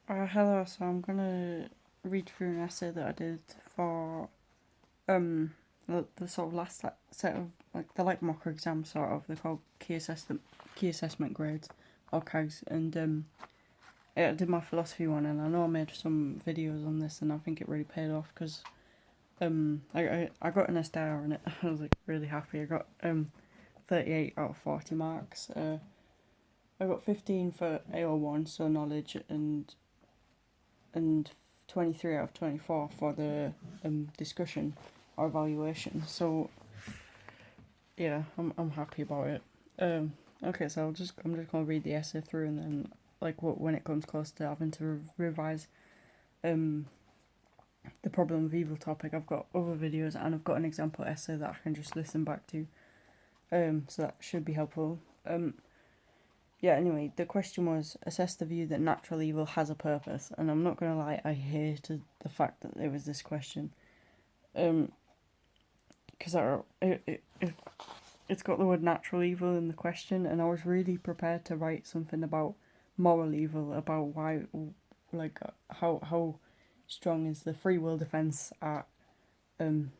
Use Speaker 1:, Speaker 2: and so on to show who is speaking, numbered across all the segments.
Speaker 1: Hello, so I'm gonna read through an essay that I did for the sort of last set of like they're like mock exams sort of. They're called key assessment grades or CAGs, and yeah, I did my philosophy one, and I know I made some videos on this, and I think it really paid off because I got an SDR on it. I was like really happy. I got 38 out of 40 marks. I got 15 for AO1, so knowledge, and 23 out of 24 for the discussion or evaluation. So yeah, I'm happy about it. Okay, so I'm just gonna read the essay through, and then when it comes close to having to revise um the problem of evil topic, I've got other videos and I've got an example essay that I can just listen back to. So that should be helpful. Yeah, anyway, the question was assess the view that natural evil has a purpose, and I'm not gonna lie, I hated the fact that there was this question. Because it's got the word natural evil in the question, and I was really prepared to write something about moral evil, about why, how strong is the free will defense at um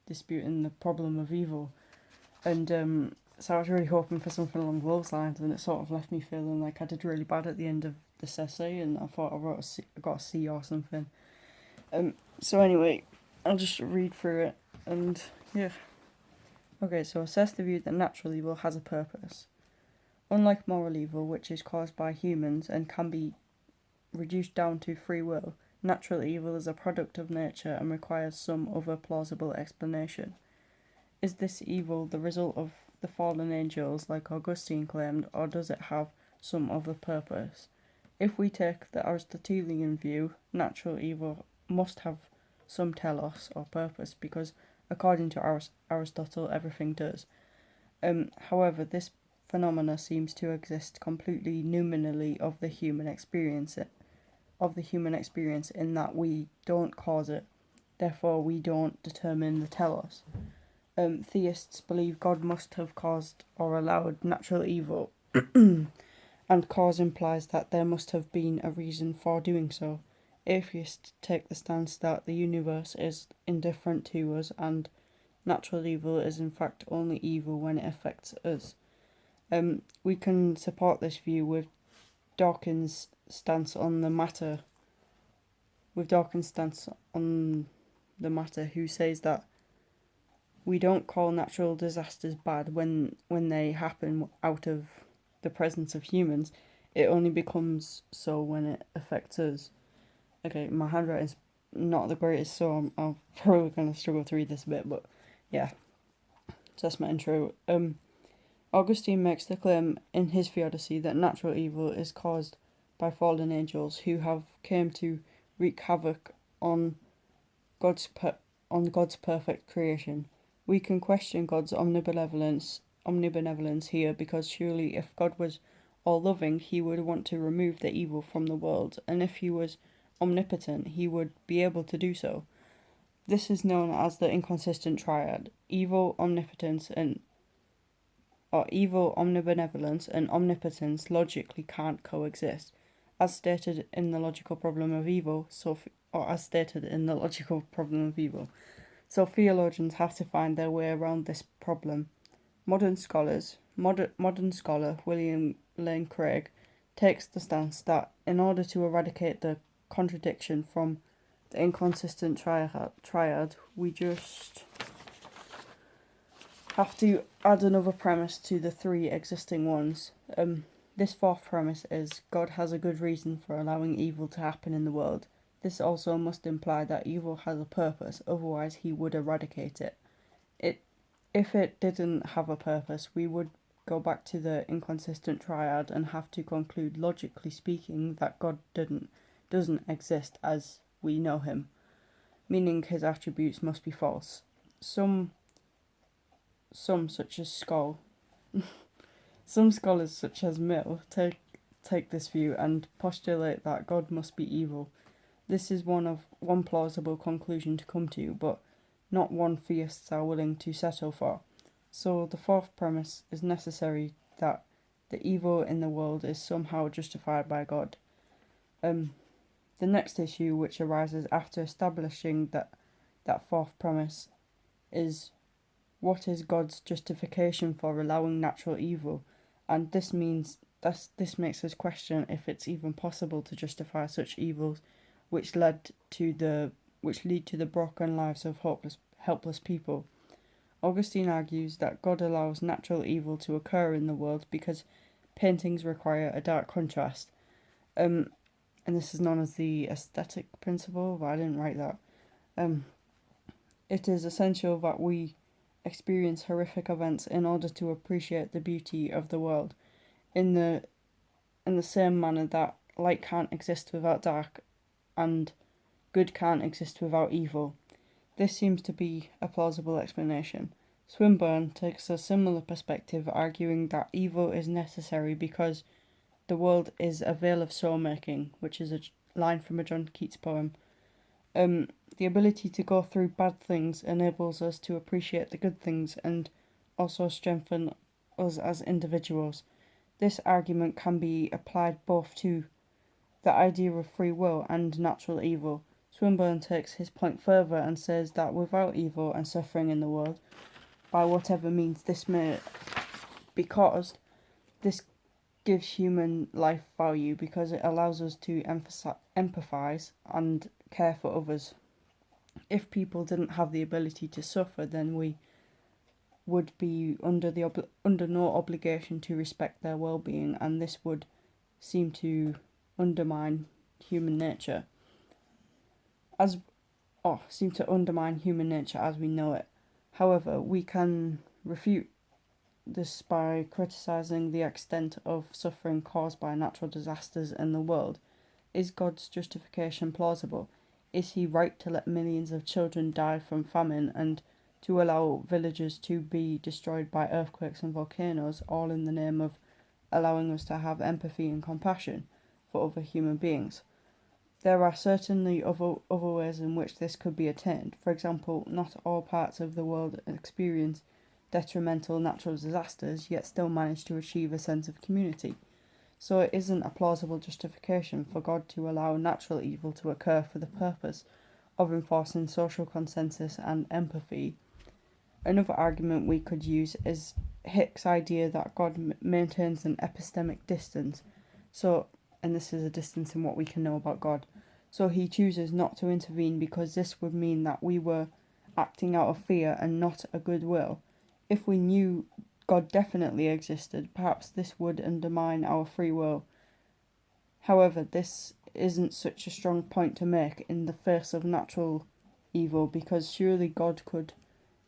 Speaker 1: disputing the problem of evil, and so I was really hoping for something along those lines, and it sort of left me feeling like I did really bad at the end of this essay, and I thought I got a C or something. So anyway, I'll just read through it, and yeah. Okay, so assess the view that natural evil has a purpose. Unlike moral evil, which is caused by humans and can be reduced down to free will, natural evil is a product of nature and requires some other plausible explanation. Is this evil the result of the fallen angels, like Augustine claimed, or does it have some other purpose? If we take the Aristotelian view, natural evil must have some telos or purpose because, according to Aristotle, everything does. However, this phenomena seems to exist completely nominally of the human experience in that we don't cause it, therefore we don't determine the telos. Theists believe God must have caused or allowed natural evil, and cause implies that there must have been a reason for doing so. Atheists take the stance that the universe is indifferent to us and natural evil is in fact only evil when it affects us. We can support this view with Dawkins' stance on the matter. Who says that we don't call natural disasters bad when they happen out of the presence of humans. It only becomes so when it affects us. Okay, my handwriting's not the greatest, so I'm probably gonna struggle to read this a bit, but yeah. So that's my intro. Augustine makes the claim in his Theodicy that natural evil is caused by fallen angels who have came to wreak havoc on God's perfect creation. We can question God's omnibenevolence here because surely if God was all loving, he would want to remove the evil from the world, and if he was omnipotent, he would be able to do so. This is known as the inconsistent triad. Evil, omnibenevolence, and omnipotence logically can't coexist. As stated in the logical problem of evil, as stated in the logical problem of evil. So theologians have to find their way around this problem. Modern scholar William Lane Craig takes the stance that in order to eradicate the contradiction from the inconsistent triad, we just have to add another premise to the three existing ones. This fourth premise is God has a good reason for allowing evil to happen in the world. This also must imply that evil has a purpose, otherwise he would eradicate it. If it didn't have a purpose, we would go back to the inconsistent triad and have to conclude, logically speaking, that God doesn't exist as we know him, meaning his attributes must be false. Some such as some scholars such as Mill take this view and postulate that God must be evil. This is one plausible conclusion to come to, but not one theists are willing to settle for. So the fourth premise is necessary, that the evil in the world is somehow justified by God. The next issue which arises after establishing that fourth premise is, what is God's justification for allowing natural evil? And this makes us question if it's even possible to justify such evils which lead to the broken lives of helpless people. Augustine argues that God allows natural evil to occur in the world because paintings require a dark contrast. And this is known as the aesthetic principle, but I didn't write that. It is essential that we experience horrific events in order to appreciate the beauty of the world. In the same manner that light can't exist without dark, and good can't exist without evil. This seems to be a plausible explanation. Swinburne takes a similar perspective, arguing that evil is necessary because the world is a vale of soul-making, which is a line from a John Keats poem. The ability to go through bad things enables us to appreciate the good things and also strengthen us as individuals. This argument can be applied both to the idea of free will and natural evil. Swinburne takes his point further and says that without evil and suffering in the world, by whatever means this may be caused, this gives human life value because it allows us to empathise and care for others. If people didn't have the ability to suffer, then we would be under no obligation to respect their well-being, and this would seem to undermine human nature as we know it. However, we can refute this by criticising the extent of suffering caused by natural disasters in the world. Is God's justification plausible? Is he right to let millions of children die from famine and to allow villages to be destroyed by earthquakes and volcanoes, all in the name of allowing us to have empathy and compassion for other human beings? There are certainly other ways in which this could be attained. For example, not all parts of the world experience detrimental natural disasters, yet still manage to achieve a sense of community. So it isn't a plausible justification for God to allow natural evil to occur for the purpose of enforcing social consensus and empathy. Another argument we could use is Hick's idea that God maintains an epistemic distance. And this is a distance in what we can know about God. So he chooses not to intervene because this would mean that we were acting out of fear and not a good will. If we knew God definitely existed, perhaps this would undermine our free will. However, this isn't such a strong point to make in the face of natural evil, because surely God could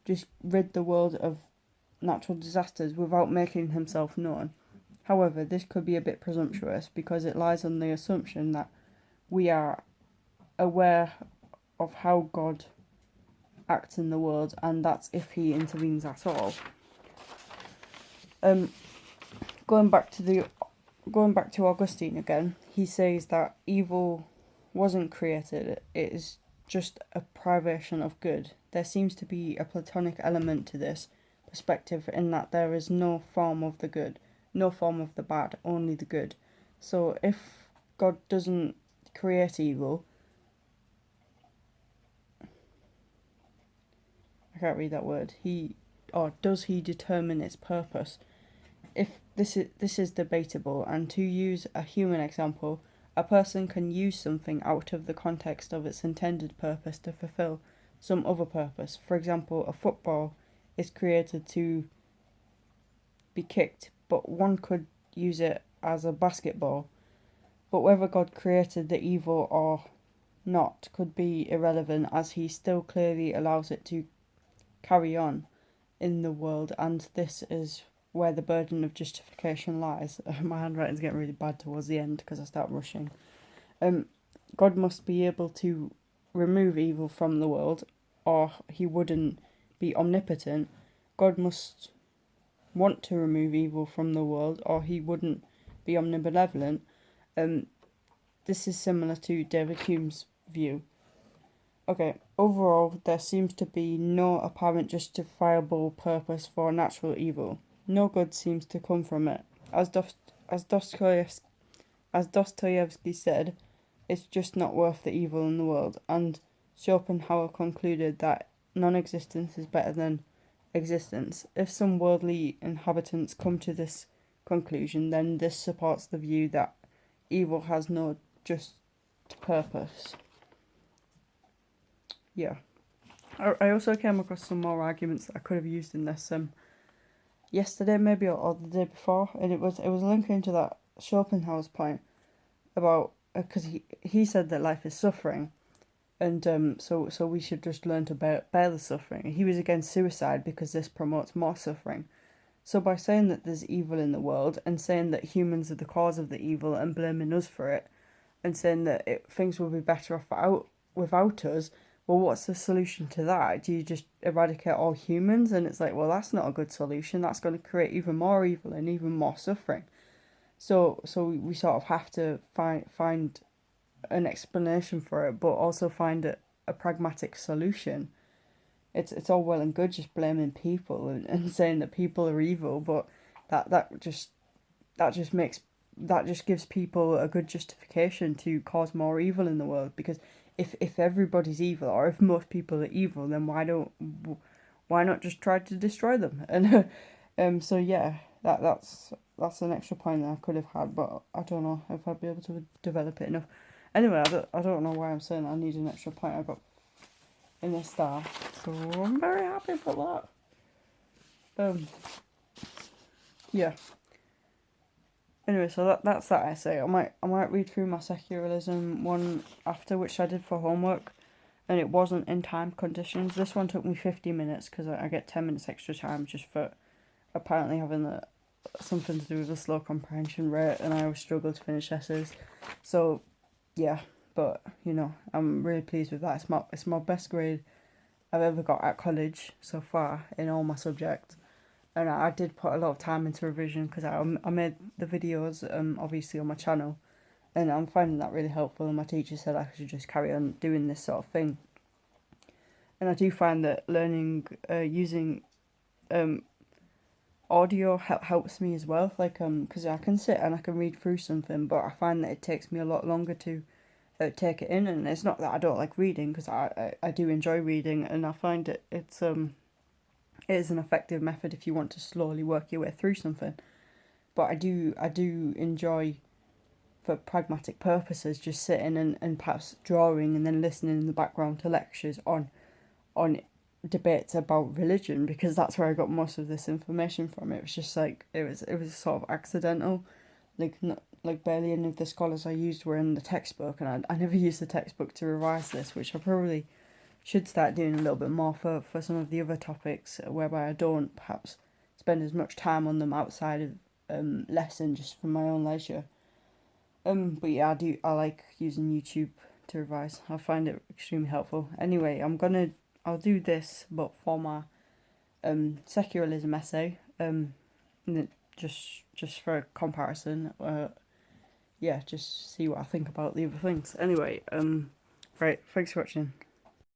Speaker 1: just rid the world of natural disasters without making himself known. However, this could be a bit presumptuous because it lies on the assumption that we are aware of how God acts in the world, and that's if he intervenes at all. Going back to Augustine again, he says that evil wasn't created, it is just a privation of good. There seems to be a Platonic element to this perspective in that there is no form of the good, no form of the bad, only the good. So if God doesn't create evil, I can't read that word, does he determine its purpose? If this is debatable, and to use a human example, a person can use something out of the context of its intended purpose to fulfill some other purpose. For example, a football is created to be kicked, but one could use it as a basketball. But whether God created the evil or not could be irrelevant, as he still clearly allows it to carry on in the world, and this is where the burden of justification lies. My handwriting's getting really bad towards the end because I start rushing. God must be able to remove evil from the world, or he wouldn't be omnipotent. God must want to remove evil from the world, or he wouldn't be omnibenevolent. This is similar to David Hume's view. Okay, overall, there seems to be no apparent justifiable purpose for natural evil. No good seems to come from it. As Dostoevsky said, it's just not worth the evil in the world. And Schopenhauer concluded that non-existence is better than existence. If some worldly inhabitants come to this conclusion, then this supports the view that evil has no just purpose. Yeah. I also came across some more arguments that I could have used in this yesterday maybe, or the day before, and it was linking to that Schopenhauer's point about, because he said that life is suffering, and so we should just learn to bear the suffering. He was against suicide because this promotes more suffering. So by saying that there's evil in the world and saying that humans are the cause of the evil and blaming us for it, and saying that things will be better off without us, well, what's the solution to that? Do you just eradicate all humans? And it's like, well, that's not a good solution. That's going to create even more evil and even more suffering. So we sort of have to find an explanation for it, but also find a pragmatic solution. It's all well and good just blaming people and saying that people are evil, but that just gives people a good justification to cause more evil in the world. Because if everybody's evil, or if most people are evil, then why not just try to destroy them? And so yeah, that's an extra point that I could have had, but I don't know if I'd be able to develop it enough. Anyway, I don't know why I'm saying I need an extra point. I got in the star, so I'm very happy for that. Yeah. Anyway, so that's that essay. I might read through my secularism one after, which I did for homework, and it wasn't in time conditions. This one took me 50 minutes because I get 10 minutes extra time just for apparently having something to do with a slow comprehension rate, and I always struggle to finish essays. So yeah, but I'm really pleased with that. It's my best grade I've ever got at college so far in all my subjects. And I did put a lot of time into revision because I made the videos obviously on my channel, and I'm finding that really helpful, and my teacher said I should just carry on doing this sort of thing. And I do find that learning using audio helps me as well, like because I can sit and I can read through something, but I find that it takes me a lot longer to take it in. And it's not that I don't like reading, because I do enjoy reading, and I find it is an effective method if you want to slowly work your way through something. But I do enjoy, for pragmatic purposes, just sitting and perhaps drawing and then listening in the background to lectures on debates about religion, because that's where I got most of this information from. It was just like it was sort of accidental, like barely any of the scholars I used were in the textbook, and I never used the textbook to revise this, which I probably should start doing a little bit more for some of the other topics, whereby I don't perhaps spend as much time on them outside of lesson, just for my own leisure. But yeah, I like using YouTube to revise. I find it extremely helpful. Anyway, I'll do this, but for my secularism essay, just for comparison, yeah, just see what I think about the other things. Anyway, right, thanks for watching.